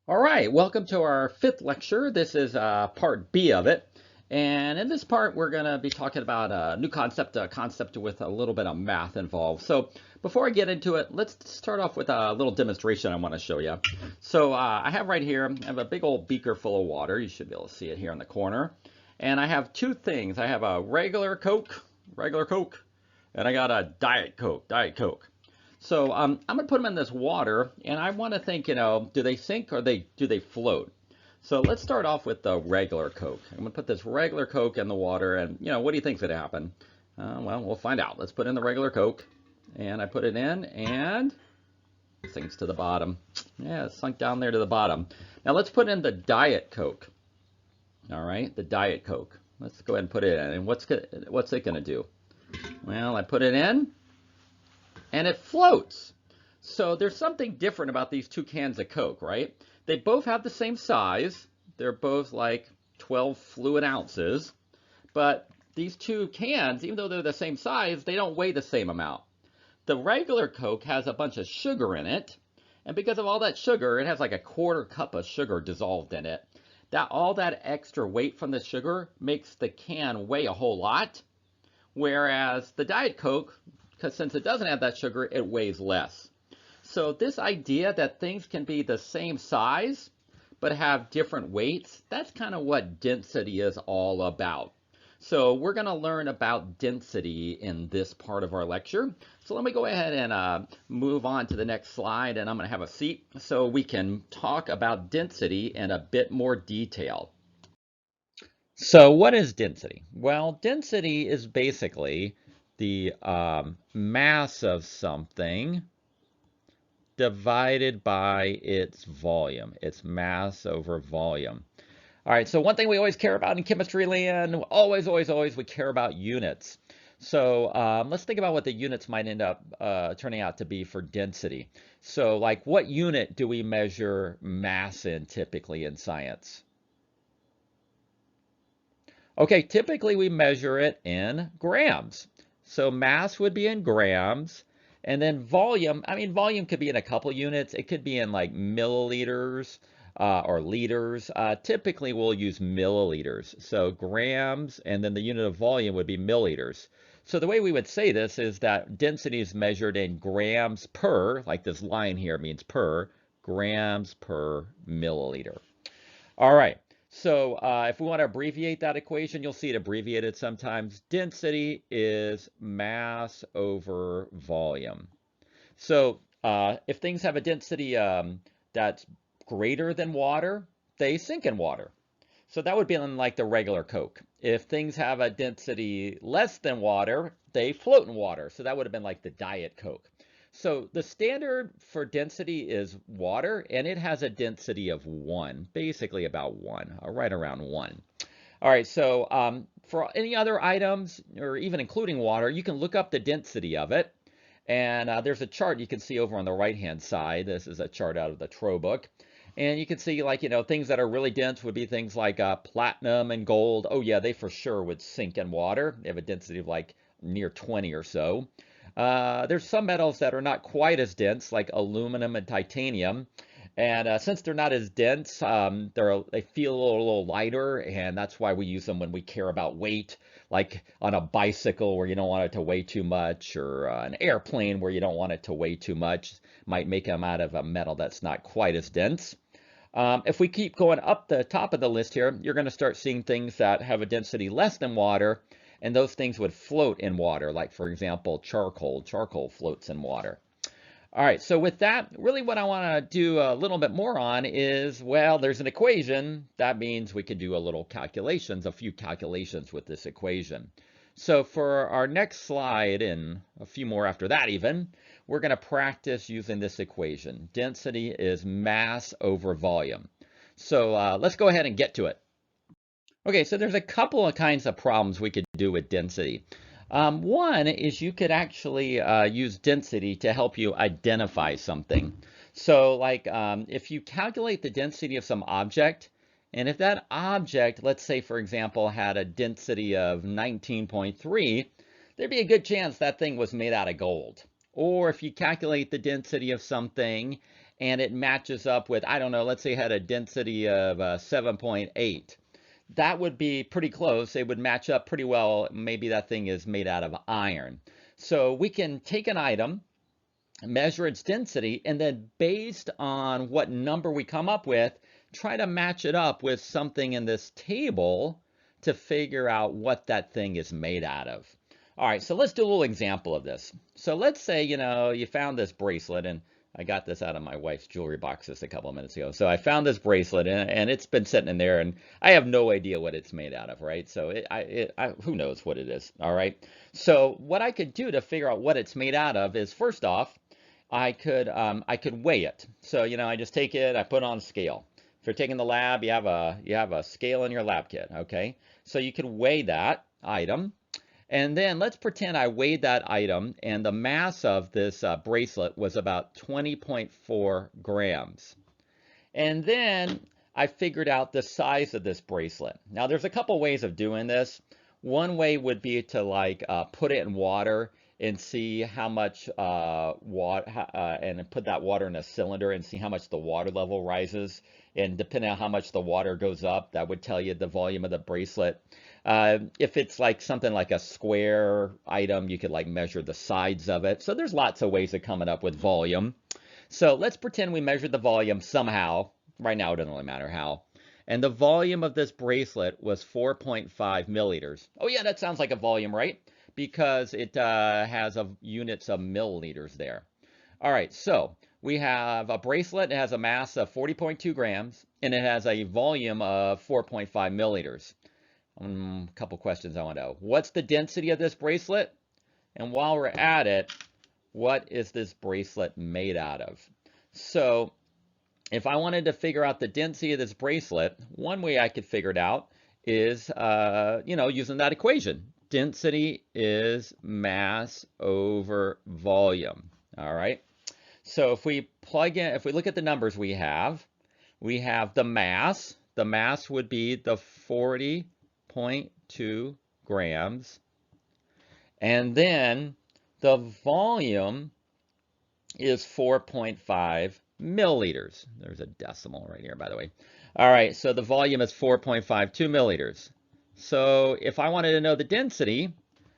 All right, welcome to our fifth lecture. This is part B of it. And in this part, we're going to be talking about a new concept, a concept with a little bit of math involved. So before I get into it, let's start off with a little demonstration I want to show you. So I have right here, I have a big old beaker full of water. You should be able to see it here in the corner. And I have two things. I have a regular Coke, and I got a Diet Coke. So I'm gonna put them in this water, and I want to think, do they sink or do they float? So let's start off with the regular Coke. I'm gonna put this regular Coke in the water, and what do you think's gonna happen? Well, we'll find out. Let's put in the regular Coke, and I put it in, and it sinks to the bottom. Yeah, it sunk down there to the bottom. Now let's put in the Diet Coke. All right, the Diet Coke. Let's go ahead and put it in, and what's it gonna do? Well, I put it in, and it floats. So there's something different about these two cans of Coke, right? They both have the same size. They're both like 12 fluid ounces. But these two cans, even though they're the same size, they don't weigh the same amount. The regular Coke has a bunch of sugar in it. And because of all that sugar, it has like a quarter cup of sugar dissolved in it. All that extra weight from the sugar makes the can weigh a whole lot. Whereas the Diet Coke, because since it doesn't have that sugar, it weighs less. So this idea that things can be the same size but have different weights, that's kind of what density is all about. So we're going to learn about density in this part of our lecture. So let me go ahead and move on to the next slide, and I'm going to have a seat so we can talk about density in a bit more detail. So what is density? Well, density is basically the mass of something divided by its volume, its mass over volume. All right, so one thing we always care about in chemistry land, always, we care about units. So let's think about what the units might end up turning out to be for density. So like what unit do we measure mass in typically in science? Okay, typically we measure it in grams. So mass would be in grams, and then volume, I mean, volume could be in a couple units. It could be in like milliliters or liters. Typically we'll use milliliters. So grams, and then the unit of volume would be milliliters. So the way we would say this is that density is measured in grams per, like this line here means per, grams per milliliter. All right. So if we want to abbreviate that equation, you'll see it abbreviated sometimes. Density is mass over volume. So if things have a density that's greater than water, they sink in water. So that would be like the regular Coke. If things have a density less than water, they float in water. So that would have been like the Diet Coke. So the standard for density is water, and it has a density of 1, basically about 1, or right around 1. All right, so for any other items, or even including water, you can look up the density of it. And there's a chart you can see over on the right-hand side. This is a chart out of the Tro book. And you can see, like, things that are really dense would be things like platinum and gold. Oh, yeah, they for sure would sink in water. They have a density of like near 20 or so. There's some metals that are not quite as dense, like aluminum and titanium. And since they're not as dense, they feel a little lighter, and that's why we use them when we care about weight, like on a bicycle where you don't want it to weigh too much, or an airplane where you don't want it to weigh too much. Might make them out of a metal that's not quite as dense. If we keep going up the top of the list here, you're going to start seeing things that have a density less than water, and those things would float in water, like, for example, charcoal. Charcoal floats in water. All right, so with that, really what I want to do a little bit more on is, well, there's an equation. That means we could do a few calculations with this equation. So for our next slide, and a few more after that even, we're going to practice using this equation. Density is mass over volume. So let's go ahead and get to it. Okay, so there's a couple of kinds of problems we could do with density. One is you could actually use density to help you identify something. So like if you calculate the density of some object, and if that object, let's say for example, had a density of 19.3, there'd be a good chance that thing was made out of gold. Or if you calculate the density of something and it matches up with, I don't know, let's say it had a density of 7.8. That would be pretty close. It would match up pretty well. Maybe that thing is made out of iron. So we can take an item, measure its density, and then based on what number we come up with, try to match it up with something in this table to figure out what that thing is made out of. All right, so let's do a little example of this. So let's say, you found this bracelet, and I got this out of my wife's jewelry box just a couple of minutes ago. So I found this bracelet, and it's been sitting in there, and I have no idea what it's made out of, right? So who knows what it is, all right? So what I could do to figure out what it's made out of is, first off, I could weigh it. So, I just take it, I put it on a scale. If you're taking the lab, you have a scale in your lab kit, okay? So you could weigh that item. And then let's pretend I weighed that item and the mass of this bracelet was about 20.4 grams. And then I figured out the size of this bracelet. Now there's a couple ways of doing this. One way would be to put it in water and see how much water, and put that water in a cylinder and see how much the water level rises. And depending on how much the water goes up, that would tell you the volume of the bracelet. If it's like something like a square item, you could measure the sides of it. So there's lots of ways of coming up with volume. So let's pretend we measured the volume somehow. Right now, it doesn't really matter how. And the volume of this bracelet was 4.5 milliliters. Oh yeah, that sounds like a volume, right? Because it has units of milliliters there. All right, so we have a bracelet. It has a mass of 40.2 grams, and it has a volume of 4.5 milliliters. A couple questions I want to know. What's the density of this bracelet? And while we're at it, what is this bracelet made out of? So if I wanted to figure out the density of this bracelet, one way I could figure it out is, using that equation. Density is mass over volume. All right. So if we look at the numbers we have the mass. The mass would be the 40.2 grams. And then the volume is 4.5 milliliters. There's a decimal right here, by the way. All right, so the volume is 4.52 milliliters. So if I wanted to know the density,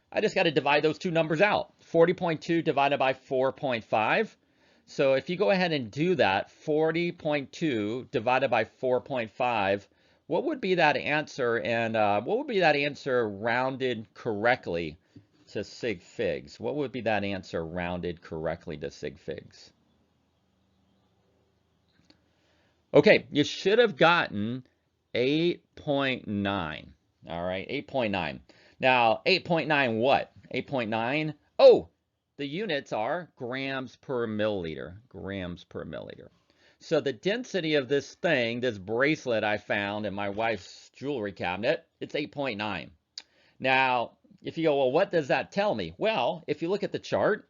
I just got to divide those two numbers out. 40.2 divided by 4.5. So if you go ahead and do that, 40.2 divided by 4.5, what would be that answer? And what would be that answer rounded correctly to sig figs? What would be that answer rounded correctly to sig figs? Okay, you should have gotten 8.9. All right, 8.9. Now, 8.9 what? 8.9? Oh, the units are grams per milliliter. Grams per milliliter. So the density of this thing, this bracelet I found in my wife's jewelry cabinet, it's 8.9. Now, if you go, well, what does that tell me? Well, if you look at the chart,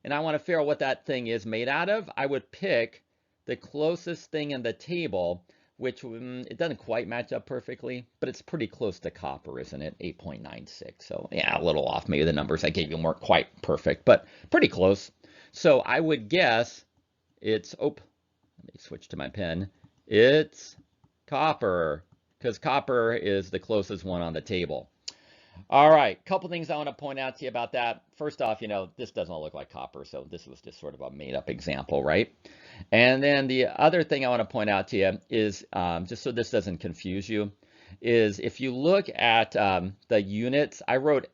and I want to figure out what that thing is made out of, I would pick the closest thing in the table, which it doesn't quite match up perfectly, but it's pretty close to copper, isn't it? 8.96. So yeah, a little off. Maybe the numbers I gave you weren't quite perfect, but pretty close. So I would guess it's, let me switch to my pen. It's copper, because copper is the closest one on the table. All right, couple things I want to point out to you about that. First off, this doesn't look like copper, so this was just sort of a made-up example, right? And then the other thing I want to point out to you is, just so this doesn't confuse you, is if you look at the units, I wrote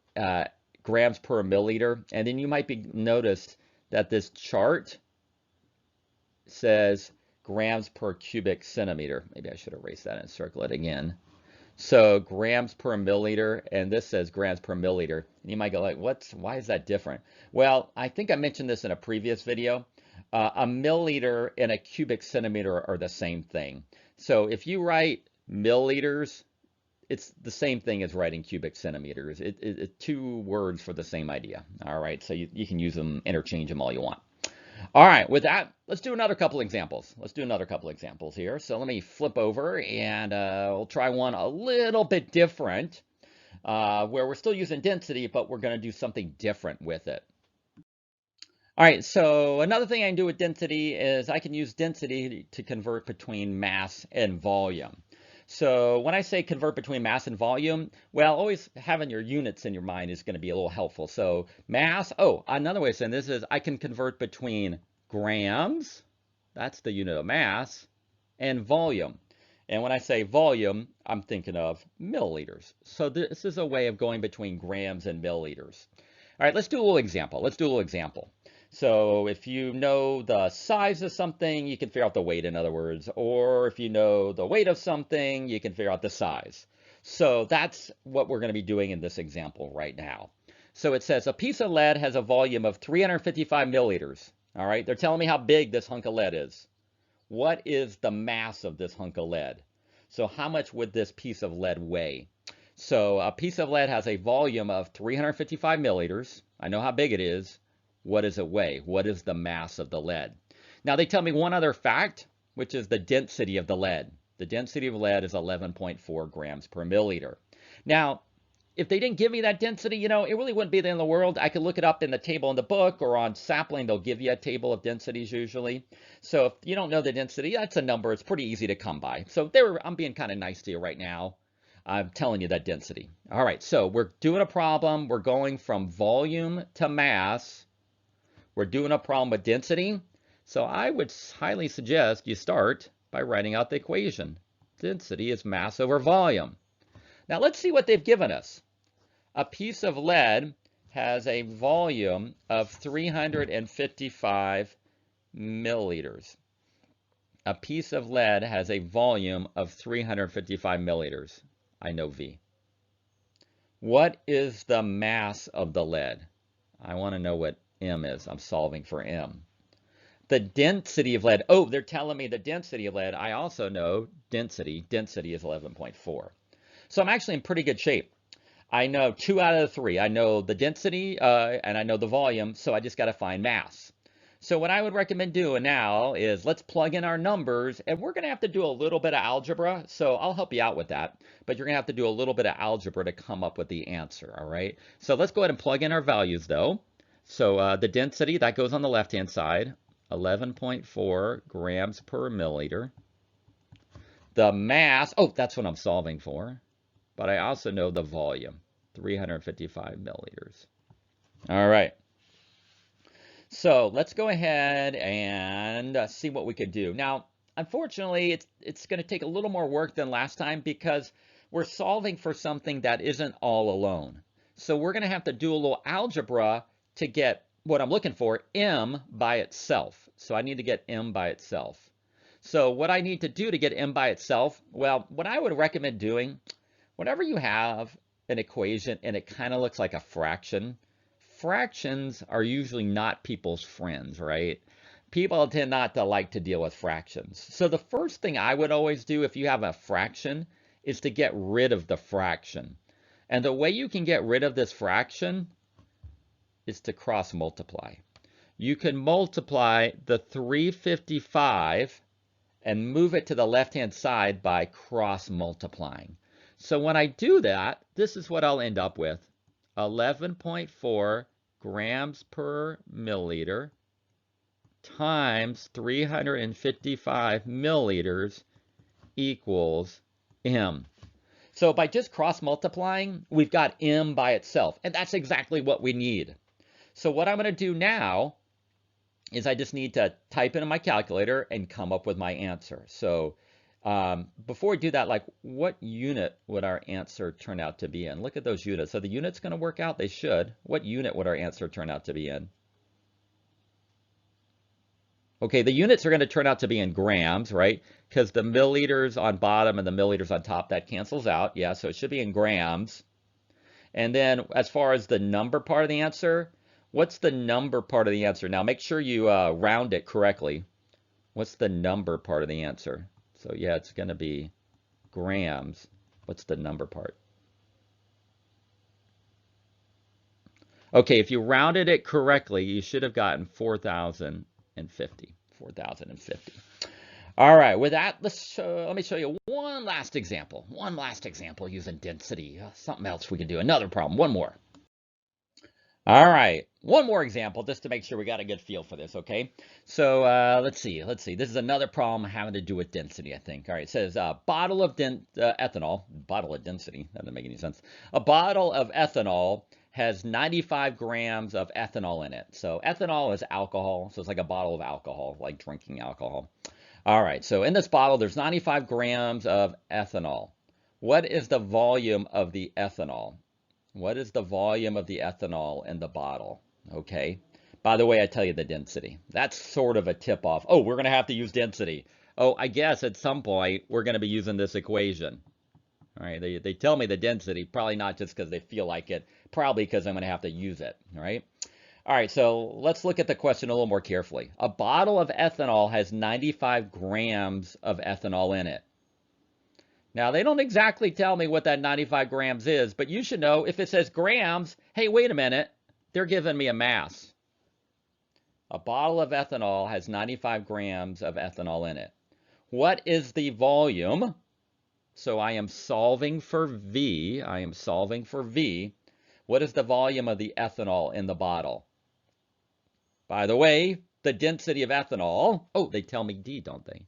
grams per milliliter, and then you might be noticed that this chart says grams per cubic centimeter. Maybe I should erase that and circle it again. So grams per milliliter, and this says grams per milliliter. And you might go like, why is that different? Well, I think I mentioned this in a previous video. A milliliter and a cubic centimeter are the same thing. So if you write milliliters, it's the same thing as writing cubic centimeters. It's two words for the same idea. All right, so you can use them, interchange them all you want. All right, with that, let's do another couple examples. Let's do another couple examples here. So let me flip over and we'll try one a little bit different where we're still using density, but we're going to do something different with it. All right, so another thing I can do with density is I can use density to convert between mass and volume. So when I say convert between mass and volume, well, always having your units in your mind is going to be a little helpful. So mass, oh, another way of saying this is I can convert between grams, that's the unit of mass, and volume. And when I say volume, I'm thinking of milliliters. So this is a way of going between grams and milliliters. All right, let's do a little example. Let's do a little example. So if you know the size of something, you can figure out the weight, in other words. Or if you know the weight of something, you can figure out the size. So that's what we're going to be doing in this example right now. So it says a piece of lead has a volume of 355 milliliters. All right, they're telling me how big this hunk of lead is. What is the mass of this hunk of lead? So how much would this piece of lead weigh? So a piece of lead has a volume of 355 milliliters. I know how big it is. What does it weigh? What is the mass of the lead? Now they tell me one other fact, which is the density of the lead. The density of lead is 11.4 grams per milliliter. Now, if they didn't give me that density, it really wouldn't be the end of the world. I could look it up in the table in the book, or on sapling, they'll give you a table of densities usually. So if you don't know the density, that's a number. It's pretty easy to come by. So I'm being kind of nice to you right now. I'm telling you that density. All right, so we're doing a problem. We're going from volume to mass. We're doing a problem with density. So I would highly suggest you start by writing out the equation. Density is mass over volume. Now let's see what they've given us. A piece of lead has a volume of 355 milliliters. A piece of lead has a volume of 355 milliliters. I know V. What is the mass of the lead? I want to know what M is. I'm solving for M. The density of lead. Oh, they're telling me the density of lead. I also know density. Density is 11.4. So I'm actually in pretty good shape. I know 2 out of the 3. I know the density and I know the volume, so I just got to find mass. So what I would recommend doing now is let's plug in our numbers, and we're going to have to do a little bit of algebra. So I'll help you out with that, but you're going to have to do a little bit of algebra to come up with the answer, all right? So let's go ahead and plug in our values though. So the density, that goes on the left-hand side, 11.4 grams per milliliter. The mass, oh, that's what I'm solving for. But I also know the volume, 355 milliliters. All right. So let's go ahead and see what we could do. Now, unfortunately, it's going to take a little more work than last time because we're solving for something that isn't all alone. So we're going to have to do a little algebra to get what I'm looking for, M by itself. So I need to get M by itself. So what I need to do to get M by itself, well, what I would recommend doing, whenever you have an equation and it kind of looks like a fraction, fractions are usually not people's friends, right? People tend not to like to deal with fractions. So the first thing I would always do if you have a fraction is to get rid of the fraction. And the way you can get rid of this fraction is to cross multiply. You can multiply the 355 and move it to the left-hand side by cross multiplying. So when I do that, this is what I'll end up with. 11.4 grams per milliliter times 355 milliliters equals M. So by just cross multiplying, we've got M by itself, and that's exactly what we need. So what I'm going to do now is I just need to type into my calculator and come up with my answer. So before we do that, like what unit would our answer turn out to be in? Look at those units. So the unit's going to work out? They should. What unit would our answer turn out to be in? Okay, the units are going to turn out to be in grams, right? Because the milliliters on bottom and the milliliters on top, that cancels out. Yeah, so it should be in grams. And then as far as the number part of the answer, what's the number part of the answer? Now make sure you round it correctly. What's the number part of the answer? So yeah, it's going to be grams. What's the number part? Okay, if you rounded it correctly, you should have gotten 4,050. 4,050. All right, with that, let me show you one last example. One last example using density. Something else we can do. Another problem. One more. All right, one more example just to make sure we got a good feel for this, okay? So let's see. This is another problem having to do with density, I think. All right, it says bottle of ethanol, bottle of density, that doesn't make any sense. A bottle of ethanol has 95 grams of ethanol in it. So ethanol is alcohol, so it's like a bottle of alcohol, like drinking alcohol. All right, so in this bottle, there's 95 grams of ethanol. What is the volume of the ethanol? What is the volume of the ethanol in the bottle? Okay. By the way, I tell you the density. That's sort of a tip off. Oh, we're going to have to use density. Oh, I guess at some point we're going to be using this equation. All right. They tell me the density, probably not just because they feel like it, probably because I'm going to have to use it. All right. All right. So let's look at the question a little more carefully. A bottle of ethanol has 95 grams of ethanol in it. Now, they don't exactly tell me what that 95 grams is, but you should know if it says grams, hey, wait a minute, they're giving me a mass. A bottle of ethanol has 95 grams of ethanol in it. What is the volume? So I am solving for V. I am solving for V. What is the volume of the ethanol in the bottle? By the way, the density of ethanol, oh, they tell me D, don't they?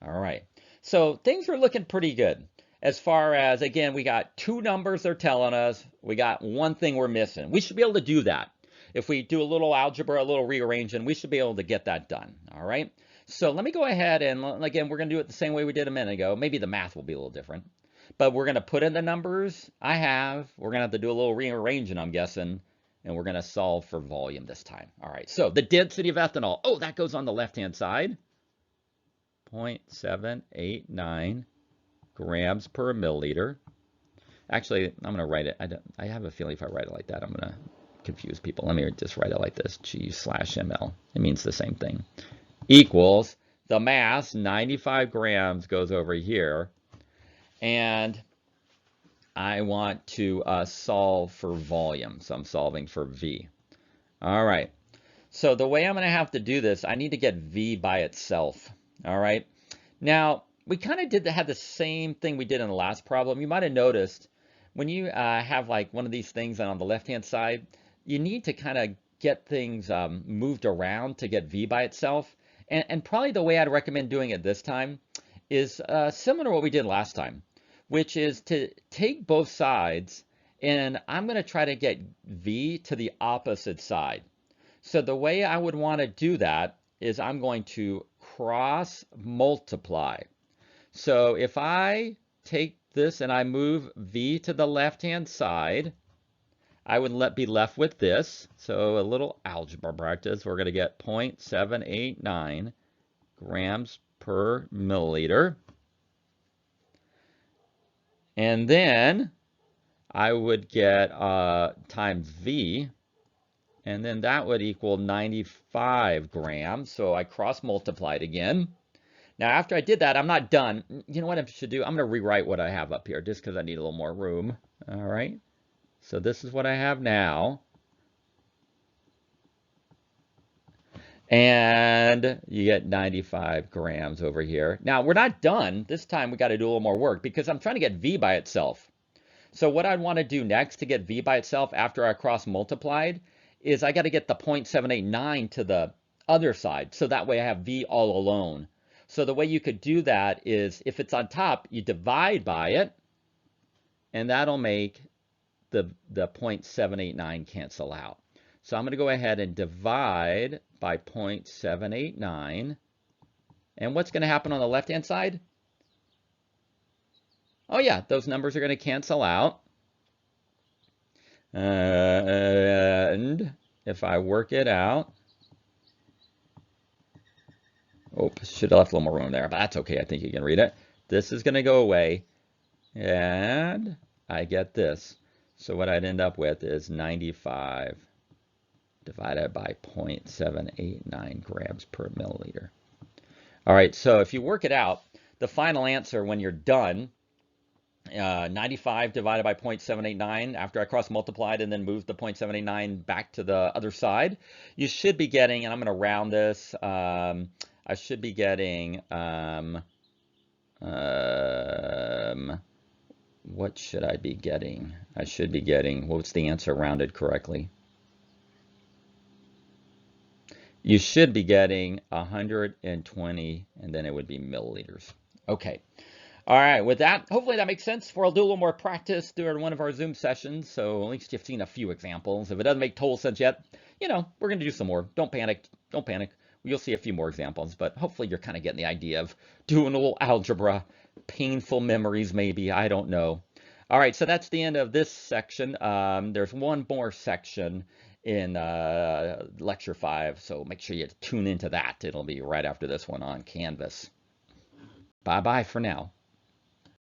All right. So things are looking pretty good. As far as, again, we got two numbers they're telling us. We got one thing we're missing. We should be able to do that. If we do a little algebra, a little rearranging, we should be able to get that done. All right. So let me go ahead and, again, we're going to do it the same way we did a minute ago. Maybe the math will be a little different. But we're going to put in the numbers I have. We're going to have to do a little rearranging, I'm guessing. And we're going to solve for volume this time. All right. So the density of ethanol. Oh, that goes on the left-hand side. 0.789 grams per milliliter. Actually, I'm going to write it. I have a feeling if I write it like that, I'm going to confuse people. Let me just write it like this. G/ml. It means the same thing. Equals the mass, 95 grams, goes over here. And I want to solve for volume. So I'm solving for V. All right. So the way I'm going to have to do this, I need to get V by itself. All right. Now, we kind of had the same thing we did in the last problem. You might have noticed when you have like one of these things on the left-hand side, you need to kind of get things moved around to get V by itself. And probably the way I'd recommend doing it this time is similar to what we did last time, which is to take both sides, and I'm going to try to get V to the opposite side. So the way I would want to do that is I'm going to cross multiply. So if I take this and I move V to the left-hand side, I would be left with this. So a little algebra practice. We're going to get 0.789 grams per milliliter. And then I would get times V, and then that would equal 95 grams. So I cross multiplied again. Now, after I did that, I'm not done. You know what I should do? I'm going to rewrite what I have up here just because I need a little more room. All right. So this is what I have now. And you get 95 grams over here. Now, we're not done. This time we got to do a little more work because I'm trying to get V by itself. So what I'd want to do next to get V by itself after I cross multiplied is I got to get the 0.789 to the other side. So that way I have V all alone. So the way you could do that is if it's on top, you divide by it, and that'll make the 0.789 cancel out. So I'm going to go ahead and divide by 0.789. And what's going to happen on the left-hand side? Oh yeah, those numbers are going to cancel out. And if I work it out, oh, should have left a little more room there, but that's okay. I think you can read it. This is going to go away, and I get this. So what I'd end up with is 95 divided by 0.789 grams per milliliter. All right, so if you work it out, the final answer when you're done, 95 divided by 0.789 after I cross multiplied and then moved the 0.789 back to the other side, you should be getting, and I'm going to round this, I should be getting, what should I be getting? I should be getting, what's the answer rounded correctly? You should be getting 120, and then it would be milliliters. Okay. All right, with that, hopefully that makes sense. I'll do a little more practice during one of our Zoom sessions, so at least you've seen a few examples. If it doesn't make total sense yet, we're going to do some more. Don't panic. Don't panic. You'll see a few more examples, but hopefully you're kind of getting the idea of doing a little algebra, painful memories maybe, I don't know. All right, so that's the end of this section. There's one more section in lecture 5, so make sure you tune into that. It'll be right after this one on Canvas. Bye-bye for now.